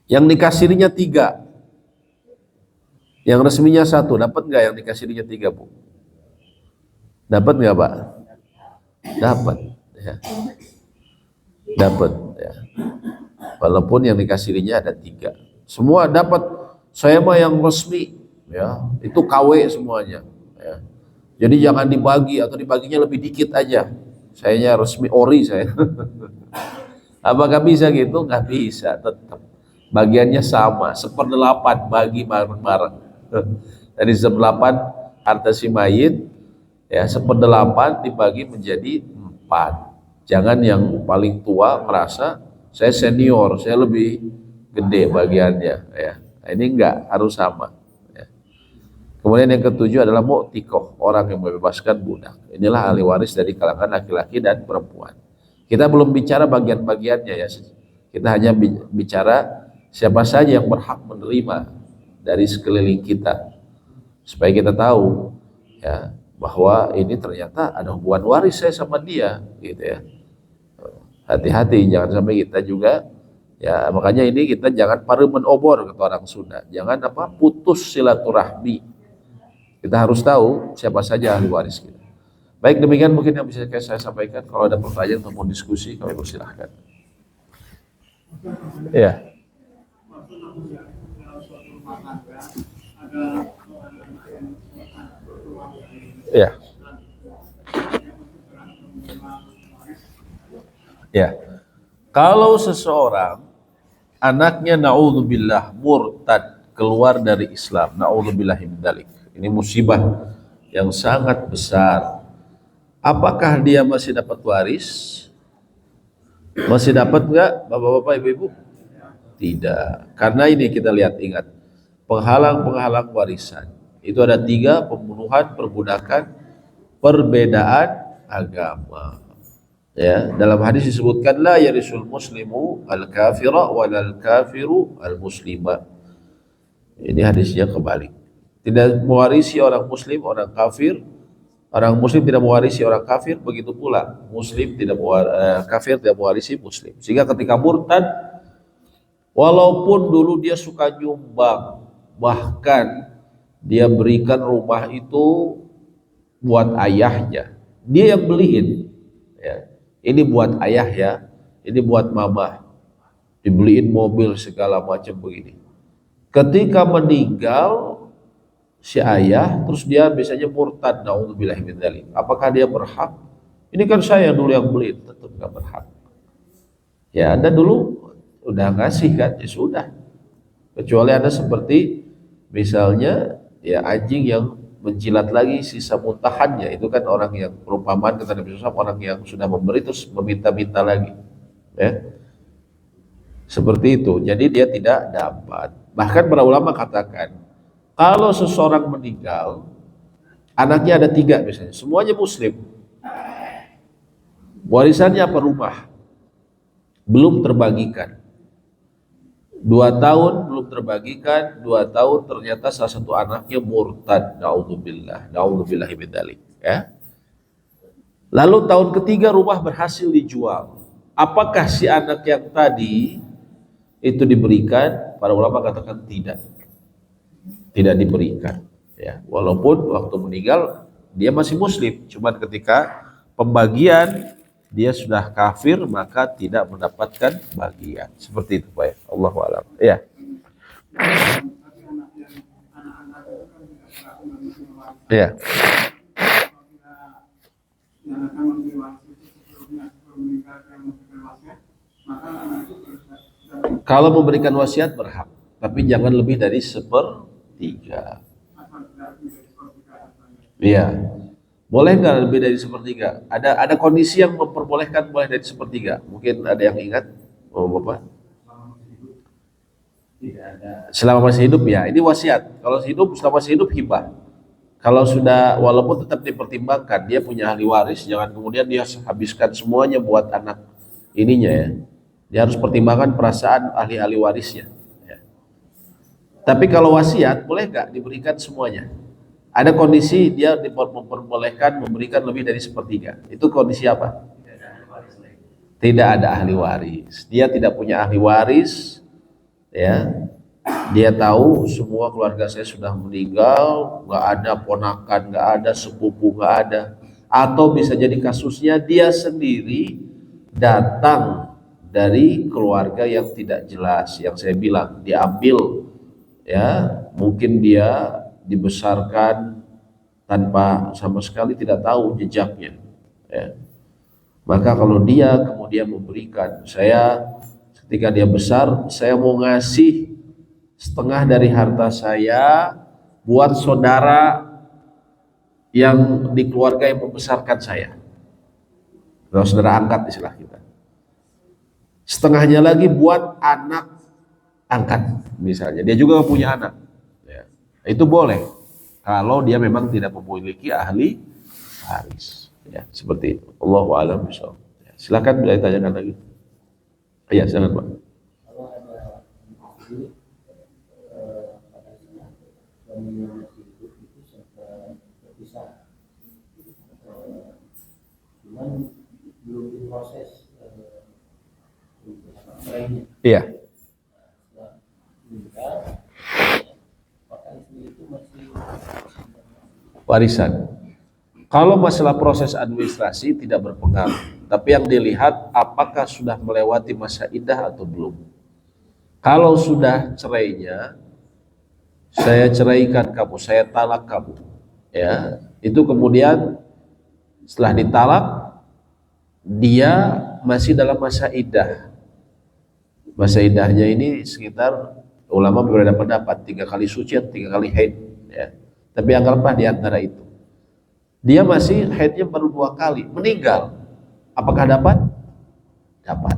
Yang nikah sirinya 3, yang resminya 1, dapat nggak? Yang nikah sirinya 3, Bu? Dapat nggak, Pak? Dapat, ya. Dapat, ya. Walaupun yang nikah sirinya ada 3, semua dapat. Saya mah yang resmi, ya, itu KW semuanya, ya. Jadi jangan dibagi atau dibaginya lebih dikit aja. Sayanya resmi ori saya. Apakah bisa gitu? Nggak bisa, tetap bagiannya sama, 1/8 bagi bareng-bareng. Dari 1/8 harta si mayit, ya, 1/8 dibagi menjadi 4. Jangan yang paling tua merasa saya senior, saya lebih gede bagiannya, ya. Ini enggak, harus sama, ya. Kemudian yang ketujuh adalah mu'tikoh, orang yang membebaskan budak. Inilah ahli waris dari kalangan laki-laki dan perempuan. Kita belum bicara bagian-bagiannya ya. Kita hanya bicara siapa saja yang berhak menerima dari sekeliling kita. Supaya kita tahu ya bahwa ini ternyata ada hubungan waris saya sama dia gitu ya. Hati-hati jangan sampai kita juga ya, makanya ini kita jangan paremen obor kata orang Sunda. Jangan putus silaturahmi. Kita harus tahu siapa saja ahli waris kita. Baik, demikian mungkin yang bisa saya sampaikan. Kalau ada pertanyaan atau mau diskusi, kami persilahkan. Ya. Ya. Ya. Kalau seseorang anaknya naudzubillah murtad, keluar dari Islam, naudzubillah min dzalik. Ini musibah yang sangat besar. Apakah dia masih dapat waris? Masih dapat enggak Bapak-bapak, Ibu-ibu? Tidak. Karena ini kita lihat, ingat, penghalang-penghalang warisan. Itu ada 3: pembunuhan, perbudakan, perbedaan agama. Ya, dalam hadis disebutkan la yarisul muslimu al-kafira walal kafiru al-muslima. Ini hadisnya kebalik. Tidak mewarisi orang muslim orang kafir, orang muslim tidak mewarisi orang kafir, begitu pula muslim tidak kafir tidak mewarisi muslim. Sehingga ketika murtad, walaupun dulu dia suka nyumbang, bahkan dia berikan rumah itu buat ayahnya, dia yang beliin ya. Ini buat ayah ya, ini buat mama, dibeliin mobil segala macam begini. Ketika meninggal si ayah, terus dia biasanya murtad, naudzubillahi min dzalik. Apakah dia berhak? Ini kan saya dulu yang beli, tetap nggak berhak. Ya, Anda dulu udah ngasih kan, ya sudah. Kecuali Anda seperti misalnya ya anjing yang menjilat lagi sisa muntahannya, itu kan orang yang perumpamaan kata Nabi SAW, orang yang sudah memberi terus meminta-minta lagi. Ya. Seperti itu. Jadi dia tidak dapat. Bahkan para ulama katakan, kalau seseorang meninggal, anaknya ada 3 misalnya, semuanya muslim. Warisannya apa? Rumah. Belum terbagikan. 2 tahun belum terbagikan, 2 tahun ternyata salah satu anaknya murtad. Na'udzubillah min dzalik. Ya. Lalu tahun ketiga rumah berhasil dijual. Apakah si anak yang tadi itu diberikan? Para ulama katakan tidak. Tidak diberikan ya, walaupun waktu meninggal dia masih muslim, cuman ketika pembagian dia sudah kafir maka tidak mendapatkan bagian. Seperti itu Pak ya. Allahu a'lam. Ya. Ya. Kalau memberikan wasiat berhak, tapi jangan lebih dari 1/3. Iya. Boleh nggak lebih dari 1/3? Ada kondisi yang memperbolehkan boleh dari 1/3. Mungkin ada yang ingat, Bapak? Selama masih hidup ya. Ini wasiat. Kalau hidup, selama masih hidup hibah. Kalau sudah, walaupun tetap dipertimbangkan, dia punya ahli waris, jangan kemudian dia habiskan semuanya buat anak ininya ya. Dia harus pertimbangkan perasaan ahli-ahli warisnya. Tapi kalau wasiat boleh nggak diberikan semuanya? Ada kondisi dia diperbolehkan memberikan lebih dari 1/3. Itu kondisi apa? Tidak ada ahli waris. Dia tidak punya ahli waris, ya. Dia tahu semua keluarga saya sudah meninggal, nggak ada ponakan, nggak ada sepupu, nggak ada. Atau bisa jadi kasusnya dia sendiri datang dari keluarga yang tidak jelas, yang saya bilang diambil. Ya, mungkin dia dibesarkan tanpa sama sekali tidak tahu jejaknya. Ya. Maka kalau dia kemudian memberikan, saya ketika dia besar, saya mau ngasih setengah dari harta saya buat saudara yang di keluarga yang membesarkan saya. Kalau saudara angkat istilah kita. Setengahnya lagi buat anak angkat misalnya, dia juga punya anak ya. Itu boleh Kalau dia memang tidak memiliki ahli waris. Ya, seperti itu. Allahu a'lam bishawab. Ya, silakan bila ditanyakan lagi. Iya, silakan Pak. Kalau ada istri pada saat suaminya masih hidup itu sempat berpisah, cuman belum diproses untuk cerainya. Iya. Setelah meninggal, apakah istri itu masih Warisan. Kalau masalah proses administrasi tidak berpengaruh, tapi yang dilihat apakah sudah melewati masa iddah atau belum. Kalau sudah cerainya, saya ceraikan kamu, saya talak kamu, ya, itu kemudian setelah ditalak dia masih dalam masa iddah. Masa iddahnya ini sekitar, ulama berbeda pendapat, 3 kali suci atau 3 kali haid, ya. Tapi anggaplah di antara itu. Dia masih haidnya baru 2 kali, meninggal. Apakah dapat? Dapat.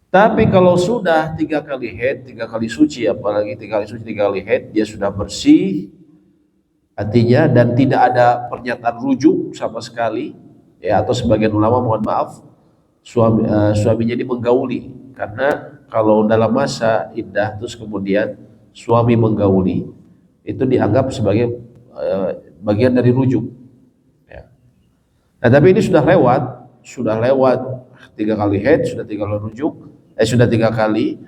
Tapi kalau sudah 3 kali haid, 3 kali suci, apalagi 3 kali suci, 3 kali haid, dia sudah bersih artinya dan tidak ada pernyataan rujuk sama sekali, ya, atau sebagian ulama mohon maaf suaminya ini menggauli, karena kalau dalam masa iddah terus kemudian suami menggauli itu dianggap sebagai bagian dari rujuk, ya. Nah, tapi ini sudah lewat 3 kali haid, sudah 3 kali rujuk, sudah 3 kali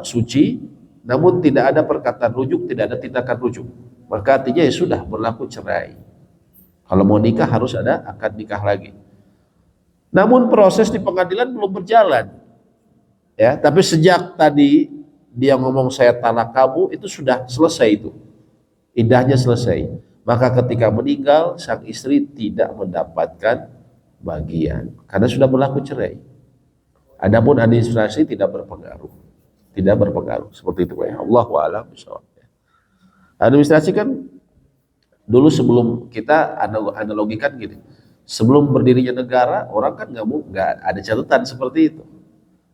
suci, namun tidak ada perkataan rujuk, tidak ada tindakan rujuk, maka artinya ya sudah berlaku cerai. Kalau mau nikah harus ada akad nikah lagi. Namun proses di pengadilan belum berjalan, ya. Tapi sejak tadi dia ngomong saya talak kamu, itu sudah selesai, itu iddahnya selesai. Maka ketika meninggal sang istri tidak mendapatkan bagian karena sudah berlaku cerai. Adapun administrasi tidak berpengaruh, seperti itu ya. Allahu a'lam bishawab. Administrasi kan dulu sebelum kita analogikan gini, sebelum berdirinya negara orang kan nggak ada catatan seperti itu,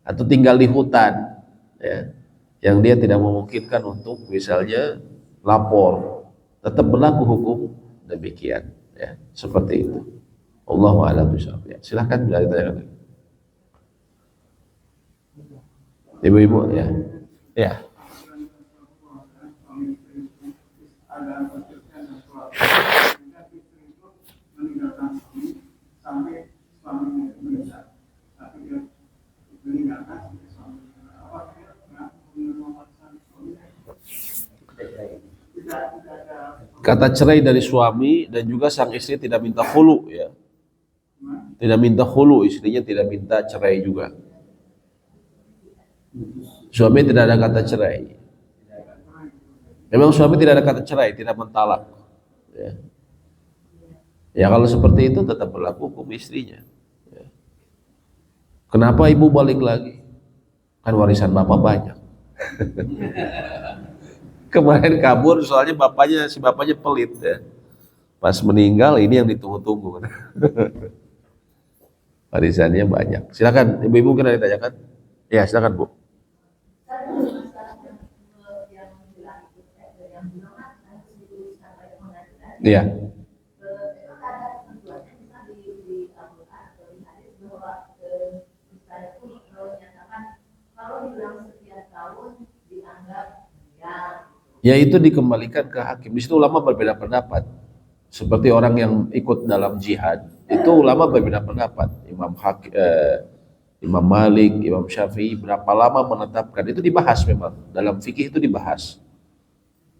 atau tinggal di hutan, ya, yang dia tidak memungkinkan untuk misalnya lapor, tetap berlaku hukum demikian, ya, seperti itu. Allahu a'lam bishawab. Ya, silahkan bila ditanyakan lagi. Ibu-ibu, ya. Ya. Kata cerai dari suami dan juga sang istri tidak minta khulu, ya. Tidak minta khulu, istrinya tidak minta cerai juga. Suami tidak ada kata cerai. Memang suami tidak ada kata cerai, tidak mentalak, ya. Ya kalau seperti itu tetap berlaku hukum istrinya, ya. Kenapa ibu balik lagi? Kan warisan bapak banyak. Kemarin kabur soalnya si bapaknya pelit, ya. Pas meninggal ini yang ditunggu-tunggu. Warisannya banyak. Silakan ibu-ibu, kena ditanyakan. Ya silakan Bu. Iya. Ya itu dikembalikan ke hakim. Di situ ulama berbeda pendapat. Seperti orang yang ikut dalam jihad, itu ulama berbeda pendapat. Imam Malik, Imam Syafi'i berapa lama menetapkan, itu dibahas memang. Dalam fikih itu dibahas.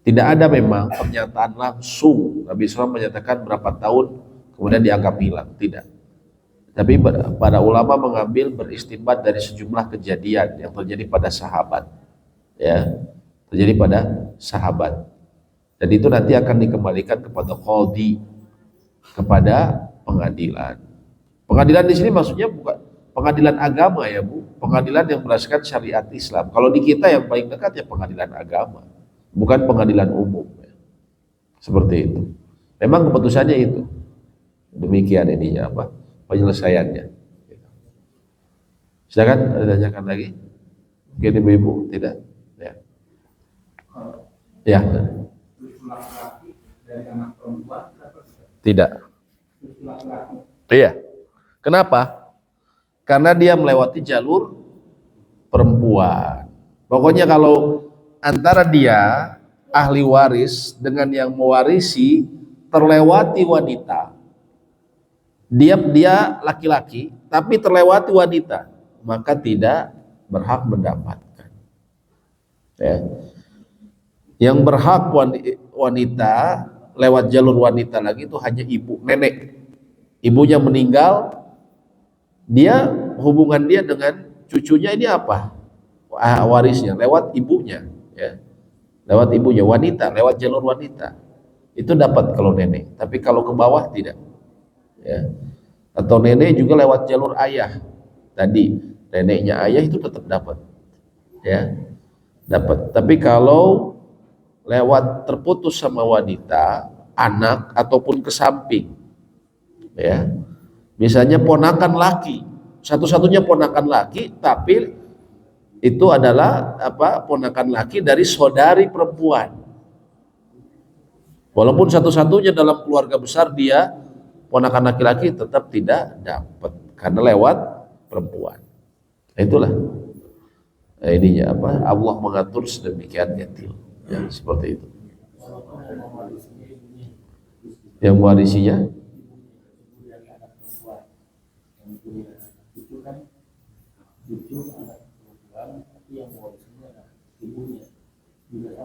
Tidak ada memang pernyataan langsung Nabi SAW menyatakan berapa tahun kemudian dianggap hilang, tidak. Tapi para ulama mengambil beristinbat dari sejumlah kejadian yang terjadi pada sahabat, ya, terjadi pada sahabat. Dan itu nanti akan dikembalikan kepada qadhi, kepada pengadilan. Pengadilan di sini maksudnya bukan pengadilan agama, ya Bu, pengadilan yang berdasarkan syariat Islam. Kalau di kita yang paling dekat ya pengadilan agama, bukan pengadilan umum, ya. Seperti itu. Memang keputusannya itu. Demikian ininya penyelesaiannya. Silakan ada tanyakan lagi. Mungkin ibu-ibu tidak. Ya. Ya. laki-laki dari anak perempuan dapat Tidak. cucu laki-laki. Iya. Kenapa? Karena dia melewati jalur perempuan. Pokoknya kalau antara dia ahli waris dengan yang mewarisi terlewati wanita, dia laki-laki tapi terlewati wanita, maka tidak berhak mendapatkan. Ya. Yang berhak wanita lewat jalur wanita lagi itu hanya ibu, nenek. Ibunya meninggal, dia hubungan dia dengan cucunya ini apa? Warisnya lewat ibunya, ya. Lewat ibunya, wanita, lewat jalur wanita. Itu dapat kalau nenek, tapi kalau ke bawah tidak. Ya. Atau nenek juga lewat jalur ayah. Tadi neneknya ayah itu tetap dapat. Ya. Dapat. Tapi kalau lewat terputus sama wanita, anak ataupun ke samping, ya. Misalnya ponakan laki, satu-satunya ponakan laki, tapi itu adalah ponakan laki dari saudari perempuan. Walaupun satu-satunya dalam keluarga besar dia ponakan laki-laki, tetap tidak dapat karena lewat perempuan. Itulah ininya Allah mengatur sedemikian detail, ya, seperti itu. Yang mewarisinya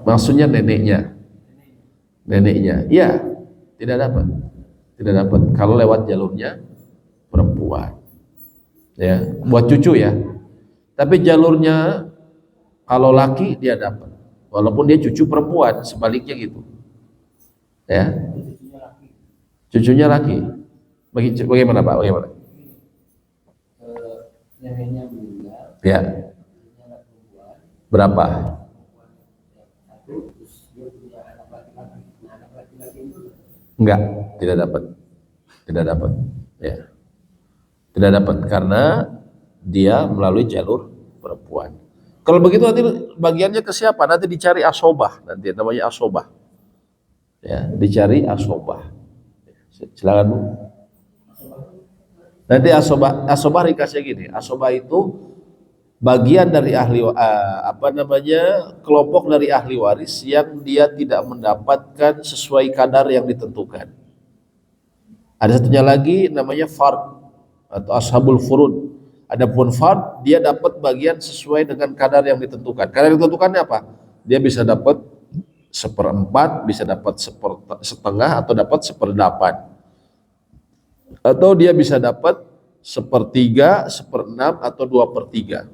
maksudnya neneknya, ya tidak dapat kalau lewat jalurnya perempuan, ya, buat cucu ya. Tapi jalurnya kalau laki dia dapat, walaupun dia cucu perempuan, sebaliknya gitu, ya. Cucunya laki, bagaimana Pak? Bagaimana? Neneknya meninggal, Ya. Berapa? Enggak, tidak dapat. Ya. Tidak dapat karena dia melalui jalur perempuan. Kalau begitu nanti bagiannya ke siapa? Nanti dicari asobah, nanti namanya asobah. Ya, dicari asobah. Silakan Bu. Nanti asobah dikasih gini. Asobah itu bagian dari kelompok dari ahli waris yang dia tidak mendapatkan sesuai kadar yang ditentukan. Ada satunya lagi namanya fard atau ashabul furud. Adapun fard dia dapat bagian sesuai dengan kadar yang ditentukan. Kadar yang ditentukannya apa? Dia bisa dapat 1/4, bisa dapat 1/2 atau dapat 1/8. Atau dia bisa dapat 1/3, 1/6 atau 2/3.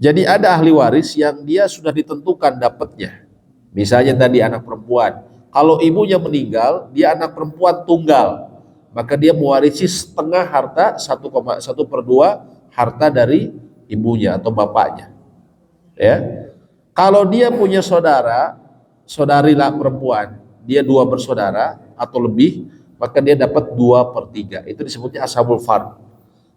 Jadi ada ahli waris yang dia sudah ditentukan dapatnya. Misalnya tadi anak perempuan. Kalau ibunya meninggal, dia anak perempuan tunggal, maka dia mewarisi setengah harta, 1/2 harta dari ibunya atau bapaknya. Ya. Kalau dia punya saudari lah perempuan, dia 2 bersaudara atau lebih, maka dia dapat 2/3. Itu disebutnya ashabul fard.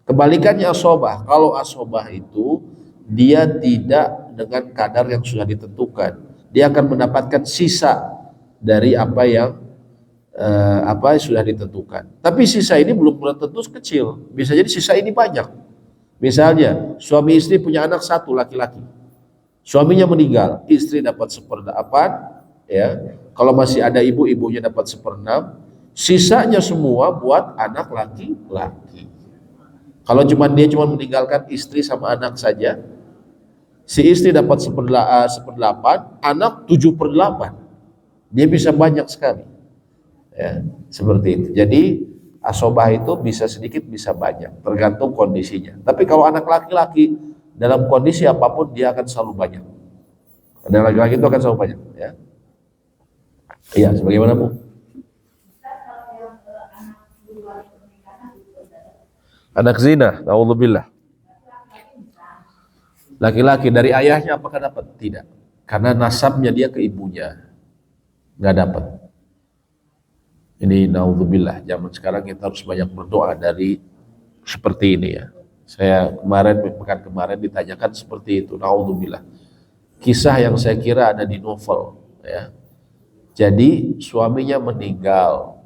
Kebalikannya asobah. Kalau asobah itu dia tidak dengan kadar yang sudah ditentukan. Dia akan mendapatkan sisa dari apa yang sudah ditentukan. Tapi sisa ini belum tentu kecil. Bisa jadi sisa ini banyak. Misalnya suami istri punya anak 1 laki-laki. Suaminya meninggal, istri dapat 1/8, ya. Kalau masih ada ibunya dapat 1/6. Sisanya semua buat anak laki-laki. Kalau dia cuma meninggalkan istri sama anak saja, si istri dapat 1/8, anak 7/8. Dia bisa banyak sekali. Ya, seperti itu. Jadi asobah itu bisa sedikit, bisa banyak, tergantung kondisinya. Tapi kalau anak laki-laki dalam kondisi apapun dia akan selalu banyak. Anak laki-laki itu akan selalu banyak, ya. Iya, sebagaimana Bu? Anak zina, naudzubillah. Laki-laki dari ayahnya apakah dapat? Tidak. Karena nasabnya dia ke ibunya. Nggak dapat. Ini naudzubillah. Zaman sekarang kita harus banyak berdoa dari seperti ini ya. Saya pekan kemarin ditanyakan seperti itu, naudzubillah. Kisah yang saya kira ada di novel ya. Jadi suaminya meninggal,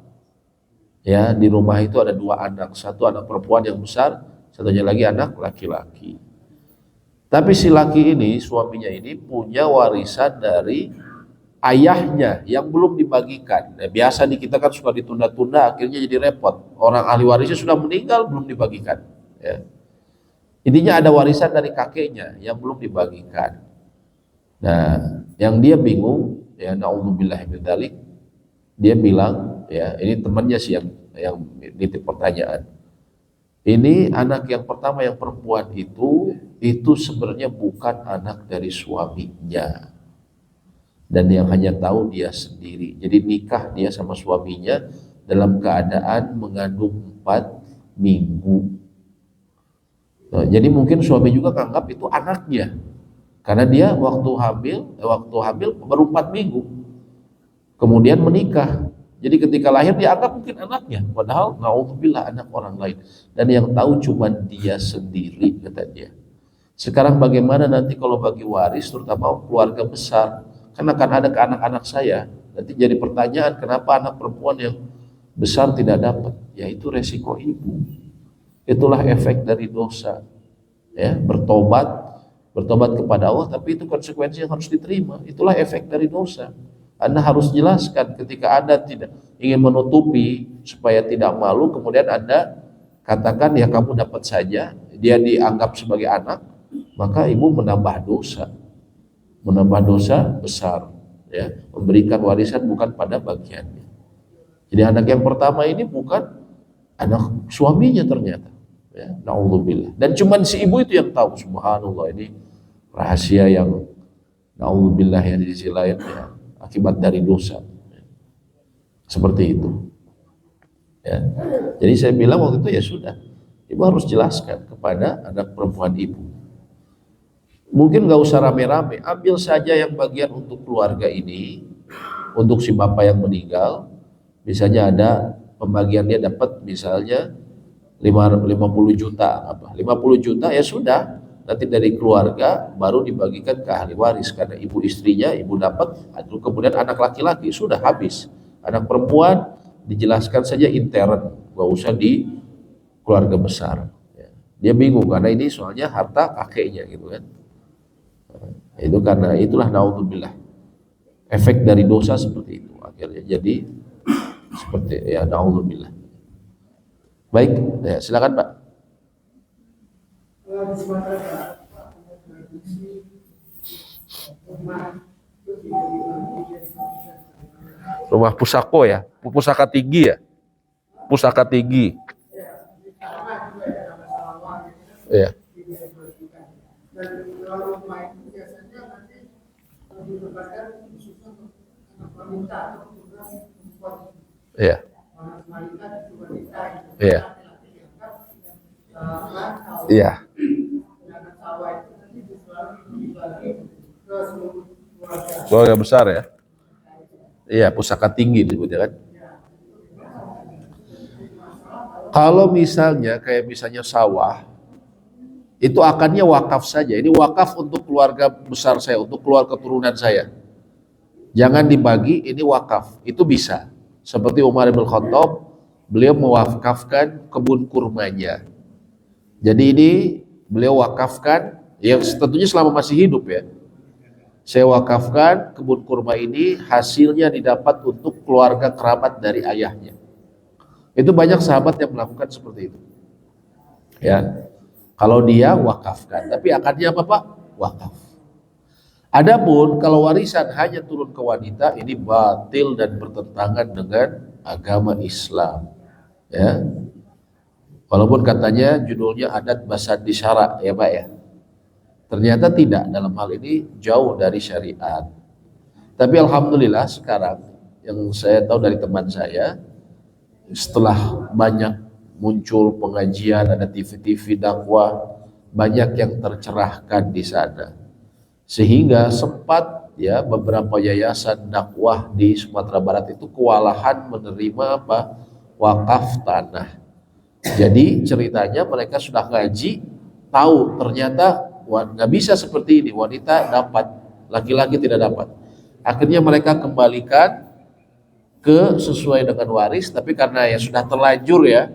ya di rumah itu ada 2 anak, satu anak perempuan yang besar, satunya lagi anak laki-laki. Tapi si laki ini, suaminya ini punya warisan dari ayahnya yang belum dibagikan. Nah, biasa di kita kan suka ditunda-tunda, akhirnya jadi repot. Orang ahli warisnya sudah meninggal belum dibagikan. Ya. Intinya ada warisan dari kakeknya yang belum dibagikan. Nah, yang dia bingung, ya naudzubillah min dzalik, dia bilang, ya ini temannya sih yang nitip pertanyaan. Ini anak yang pertama yang perempuan itu sebenarnya bukan anak dari suaminya. Dan yang hanya tahu dia sendiri. Jadi nikah dia sama suaminya dalam keadaan mengandung 4 minggu. Nah, jadi mungkin suami juga nganggap itu anaknya. Karena dia waktu hamil baru 4 minggu. Kemudian menikah. Jadi ketika lahir dianggap mungkin anaknya. Padahal naudzubillah anak orang lain. Dan yang tahu cuma dia sendiri, kata dia. Sekarang bagaimana nanti kalau bagi waris, terutama keluarga besar. Kan akan ada ke anak-anak saya. Nanti jadi pertanyaan, kenapa anak perempuan yang besar tidak dapat? Ya itu resiko ibu. Itulah efek dari dosa. Ya, bertobat kepada Allah, tapi itu konsekuensi yang harus diterima. Itulah efek dari dosa. Anda harus jelaskan ketika Anda tidak ingin menutupi supaya tidak malu, kemudian Anda katakan ya kamu dapat saja, dia dianggap sebagai anak, maka ibu menambah dosa besar, ya, memberikan warisan bukan pada bagiannya. Jadi anak yang pertama ini bukan anak suaminya ternyata, ya, naudzubillah. Dan cuman si ibu itu yang tahu, subhanallah, ini rahasia yang naudzubillah yang di sisi lain, ya, akibat dari dosa, ya. Seperti itu, ya. Jadi saya bilang waktu itu ya sudah, ibu harus jelaskan kepada anak perempuan ibu. Mungkin nggak usah rame-rame, ambil saja yang bagian untuk keluarga ini, untuk si bapak yang meninggal. Misalnya ada pembagian dia dapat misalnya 50 juta, 50 juta ya sudah, nanti dari keluarga baru dibagikan ke ahli waris karena ibu istrinya, ibu dapat, kemudian anak laki-laki sudah habis. Anak perempuan dijelaskan saja intern, nggak usah di keluarga besar. Dia bingung karena ini soalnya harta kakeknya gitu kan. Itu karena itulah naudzubillah efek dari dosa seperti itu akhirnya jadi seperti ya naudzubillah. Baik, ya, silakan Pak. Rumah pusako ya, pusaka tinggi ya, pusaka tinggi. Ya. Iya. Iya. Iya. Keluarga besar ya. Iya, pusaka tinggi disebutnya kan. Kalau misalnya kayak misalnya sawah, itu akannya wakaf saja. Ini wakaf untuk keluarga besar saya, untuk keluarga keturunan saya. Jangan dibagi, ini wakaf. Itu bisa. Seperti Umar bin Khattab, beliau mewakafkan kebun kurmanya. Jadi ini beliau wakafkan, yang tentunya selama masih hidup ya. Saya wakafkan kebun kurma ini, hasilnya didapat untuk keluarga kerabat dari ayahnya. Itu banyak sahabat yang melakukan seperti itu. Ya, kalau dia wakafkan, tapi akadnya apa Pak? Wakaf. Adapun kalau warisan hanya turun ke wanita, ini batil dan bertentangan dengan agama Islam. Ya, walaupun katanya judulnya adat basadi syara ya Pak ya. Ternyata tidak, dalam hal ini jauh dari syariat. Tapi alhamdulillah sekarang yang saya tahu dari teman saya, setelah banyak muncul pengajian, ada TV-TV dakwah, banyak yang tercerahkan di sana. Sehingga sempat ya beberapa yayasan dakwah di Sumatera Barat itu kewalahan menerima apa? Wakaf tanah. Jadi ceritanya mereka sudah ngaji, tahu ternyata nggak bisa seperti ini, wanita dapat, laki-laki tidak dapat. Akhirnya mereka kembalikan ke sesuai dengan waris, tapi karena ya sudah terlanjur ya,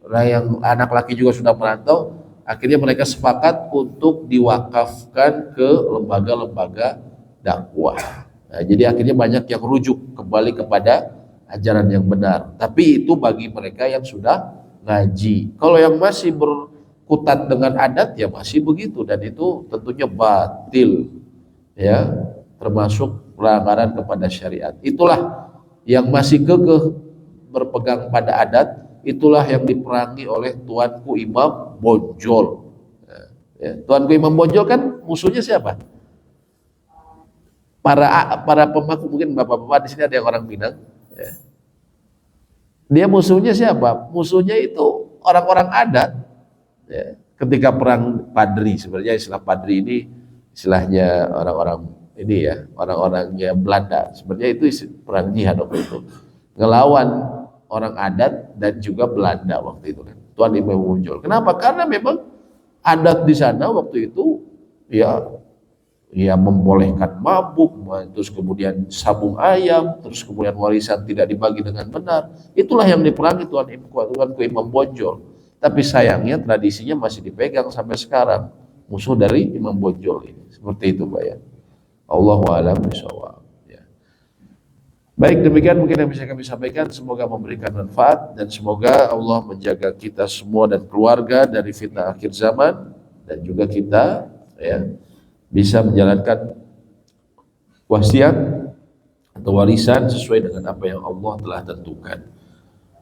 nah yang anak laki juga sudah merantau, akhirnya mereka sepakat untuk diwakafkan ke lembaga-lembaga dakwah. Nah, jadi akhirnya banyak yang rujuk kembali kepada ajaran yang benar. Tapi itu bagi mereka yang sudah ngaji. Kalau yang masih berkutat dengan adat ya masih begitu, dan itu tentunya batil ya, termasuk pelanggaran kepada syariat. Itulah yang masih kekeh berpegang pada adat, itulah yang diperangi oleh tuanku Imam Bonjol. Ya, tuanku Imam Bonjol kan musuhnya siapa? Para pemangku, mungkin bapak-bapak di sini ada yang orang Minang. Ya. Dia musuhnya siapa? Musuhnya itu orang-orang adat. Ya. Ketika perang Padri, sebenarnya istilah Padri ini istilahnya orang-orang ini ya, orang-orangnya Belanda. Sebenarnya itu perang jihad waktu itu, ngelawan orang adat dan juga Belanda waktu itu kan. Tuan Imam Bonjol. Kenapa? Karena memang adat di sana waktu itu ya membolehkan mabuk, terus kemudian sabung ayam, terus kemudian warisan tidak dibagi dengan benar. Itulah yang diperangi tuanku Imam Bonjol. Tapi sayangnya tradisinya masih dipegang sampai sekarang, musuh dari Imam Bonjol ini. Seperti itu Pak ya. Allahu a'lam bishawab. Ya. Baik, demikian mungkin yang bisa kami sampaikan. Semoga memberikan manfaat dan semoga Allah menjaga kita semua dan keluarga dari fitnah akhir zaman, dan juga kita ya bisa menjalankan wasiat atau warisan sesuai dengan apa yang Allah telah tentukan.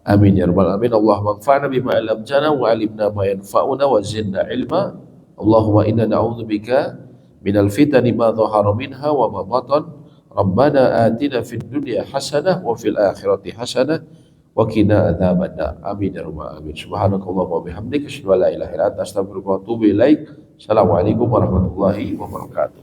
Amin ya rabbal alamin. Allahumma anfa'na bima 'allamtana wa 'allimna ma yanfa'una wa zidna ilma. Allahumma inna na'udzubika minal fitani ma dhahara minha wa ma batan. Rabbana atina fid dunya hasanah wa fil akhirati hasanah wa qina adzabannar. Amin ya rabbal alamin. Subhanakallahumma wa bihamdika asyhadu an la ilaha illa anta astaghfiruka wa atubu ilaik. Assalamualaikum warahmatullahi wabarakatuh.